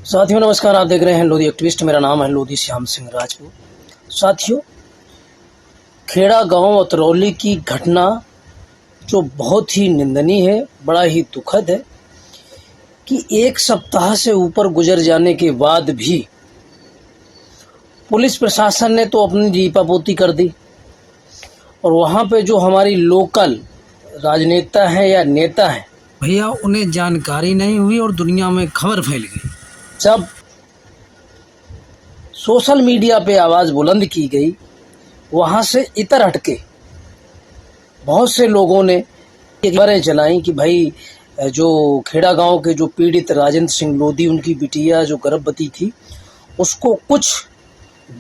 साथियों नमस्कार, आप देख रहे हैं लोधी एक्टिविस्ट। मेरा नाम है लोधी श्याम सिंह राजपूत। साथियों, खेड़ा गांव अतरौली की घटना जो बहुत ही निंदनीय है, बड़ा ही दुखद है कि एक सप्ताह से ऊपर गुजर जाने के बाद भी पुलिस प्रशासन ने तो अपनी लीपापोती कर दी और वहाँ पे जो हमारी लोकल राजनेता हैं या नेता हैं भैया, उन्हें जानकारी नहीं हुई और दुनिया में खबर फैल गई। जब सोशल मीडिया पे आवाज़ बुलंद की गई, वहाँ से इतर हटके बहुत से लोगों ने खबरें चलाई कि भाई जो खेड़ा गांव के जो पीड़ित राजेंद्र सिंह लोधी, उनकी बिटिया जो गर्भवती थी, उसको कुछ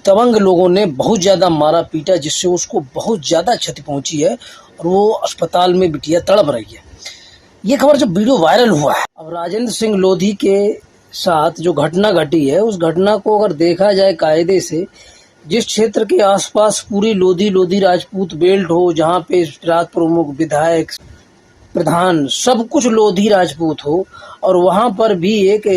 दबंग लोगों ने बहुत ज़्यादा मारा पीटा, जिससे उसको बहुत ज़्यादा क्षति पहुंची है और वो अस्पताल में बिटिया तड़प रही है। ये खबर जब वीडियो वायरल हुआ है, अब राजेंद्र सिंह लोधी के साथ जो घटना घटी है, उस घटना को अगर देखा जाए कायदे से, जिस क्षेत्र के आसपास पूरी लोधी राजपूत बेल्ट हो, जहाँ पे राज प्रमुख, विधायक, प्रधान सब कुछ लोधी राजपूत हो, और वहाँ पर भी एक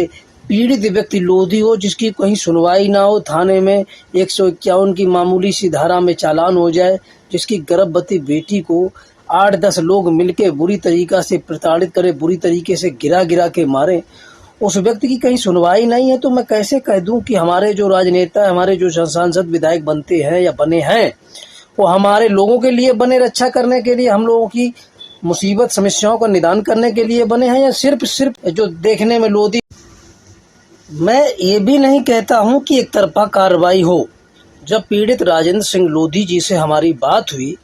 पीड़ित व्यक्ति लोधी हो जिसकी कहीं सुनवाई ना हो, थाने में 151 की मामूली सी धारा में चालान हो जाए, जिसकी गर्भवती बेटी को 8-10 लोग मिलके बुरी तरीका से प्रताड़ित करे, बुरी तरीके से गिरा के मारे, उस व्यक्ति की कहीं सुनवाई नहीं है। तो मैं कैसे कह दूं कि हमारे जो राजनेता, हमारे जो सांसद विधायक बनते हैं या बने हैं, वो हमारे लोगों के लिए बने, रक्षा करने के लिए, हम लोगों की मुसीबत समस्याओं का निदान करने के लिए बने हैं, या सिर्फ जो देखने में लोधी। मैं ये भी नहीं कहता हूं कि एक तरफा कार्रवाई हो। जब पीड़ित राजेंद्र सिंह लोधी जी से हमारी बात हुई,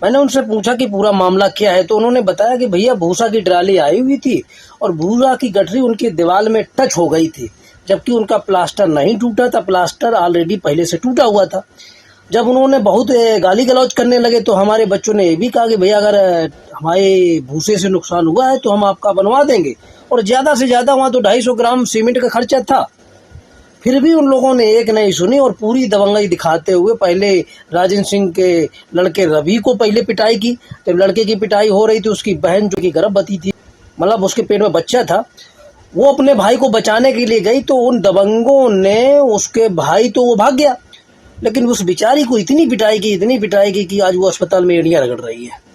मैंने उनसे पूछा कि पूरा मामला क्या है, तो उन्होंने बताया कि भैया भूसा की ट्राली आई हुई थी और भूसा की गठरी उनकी दीवार में टच हो गई थी, जबकि उनका प्लास्टर नहीं टूटा था, प्लास्टर ऑलरेडी पहले से टूटा हुआ था। जब उन्होंने बहुत गाली गलौज करने लगे तो हमारे बच्चों ने ये भी कहा कि भैया अगर हमारे भूसे से नुकसान हुआ है तो हम आपका बनवा देंगे, और ज़्यादा से ज़्यादा वहाँ तो 250 ग्राम सीमेंट का खर्चा था। फिर भी उन लोगों ने एक नहीं सुनी और पूरी दबंगई दिखाते हुए पहले राजेंद्र सिंह के लड़के रवि को पहले पिटाई की। जब लड़के की पिटाई हो रही थी, उसकी बहन जो कि गर्भवती थी, मतलब उसके पेट में बच्चा था, वो अपने भाई को बचाने के लिए गई, तो उन दबंगों ने उसके भाई, तो वो भाग गया, लेकिन उस बेचारी को इतनी पिटाई की कि आज वो अस्पताल में एड़ियाँ रगड़ रही है।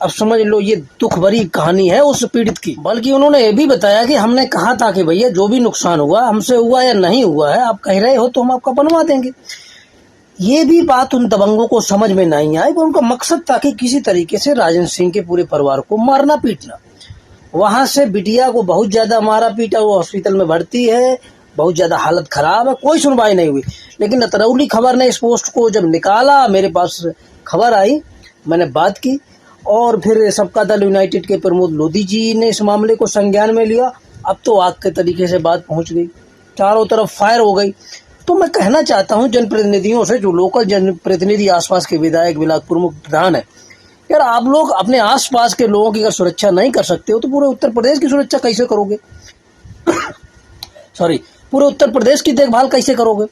अब समझ लो, ये दुख भरी कहानी है उस पीड़ित की। बल्कि उन्होंने ये भी बताया कि हमने कहा था कि भैया जो भी नुकसान हुआ, हमसे हुआ या नहीं हुआ है, आप कह रहे हो तो हम आपका बनवा देंगे। ये भी बात उन दबंगों को समझ में नहीं आई। उनका मकसद था कि किसी तरीके से राजेंद्र सिंह के पूरे परिवार को मारना पीटना। वहां से बिटिया को बहुत ज्यादा मारा पीटा, वो हॉस्पिटल में भर्ती है, बहुत ज्यादा हालत खराब है, कोई सुनवाई नहीं हुई। लेकिन अतरौली खबर ने इस पोस्ट को जब निकाला, मेरे पास खबर आई, मैंने बात की, और फिर सबका दल यूनाइटेड के प्रमोद लोधी जी ने इस मामले को संज्ञान में लिया। अब तो आग के तरीके से बात पहुंच गई, चारों तरफ फायर हो गई। तो मैं कहना चाहता हूं जनप्रतिनिधियों से, जो लोकल जनप्रतिनिधि आसपास के विधायक, ब्लॉक प्रमुख, प्रधान है, यार आप लोग अपने आसपास के लोगों की अगर सुरक्षा नहीं कर सकते हो तो पूरे उत्तर प्रदेश की सुरक्षा कैसे करोगे? पूरे उत्तर प्रदेश की देखभाल कैसे करोगे?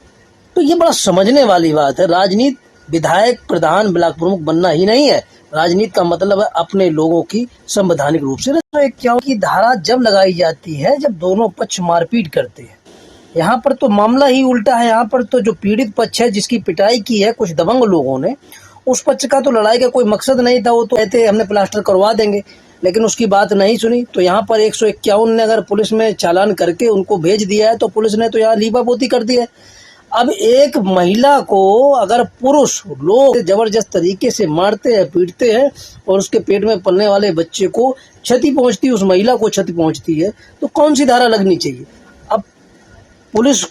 तो ये बड़ा समझने वाली बात है। राजनीति विधायक, प्रधान, ब्लॉक प्रमुख बनना ही नहीं है। राजनीति का मतलब है अपने लोगों की संवैधानिक रूप से। 151 की धारा जब लगाई जाती है जब दोनों पक्ष मारपीट करते हैं। यहाँ पर तो मामला ही उल्टा है। यहाँ पर तो जो पीड़ित पक्ष है, जिसकी पिटाई की है कुछ दबंग लोगों ने, उस पक्ष का तो लड़ाई का कोई मकसद नहीं था। वो तो कहते हमने प्लास्टर करवा देंगे, लेकिन उसकी बात नहीं सुनी। तो यहाँ पर 151 ने अगर पुलिस में चालान करके उनको भेज दिया है, तो पुलिस ने तो यहाँ लीपापोती कर दी है। अब एक महिला को अगर पुरुष लोग जबरदस्त तरीके से मारते हैं, पीटते हैं, और उसके पेट में पलने वाले बच्चे को क्षति पहुंचती है, उस महिला को क्षति पहुंचती है, तो कौन सी धारा लगनी चाहिए? अब पुलिस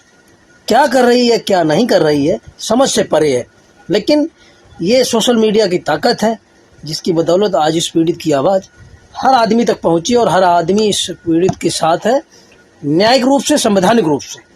क्या कर रही है, क्या नहीं कर रही है, समझ से परे है। लेकिन ये सोशल मीडिया की ताकत है, जिसकी बदौलत आज इस पीड़ित की आवाज़ हर आदमी तक पहुंची और हर आदमी इस पीड़ित के साथ है, न्यायिक रूप से, संवैधानिक रूप से।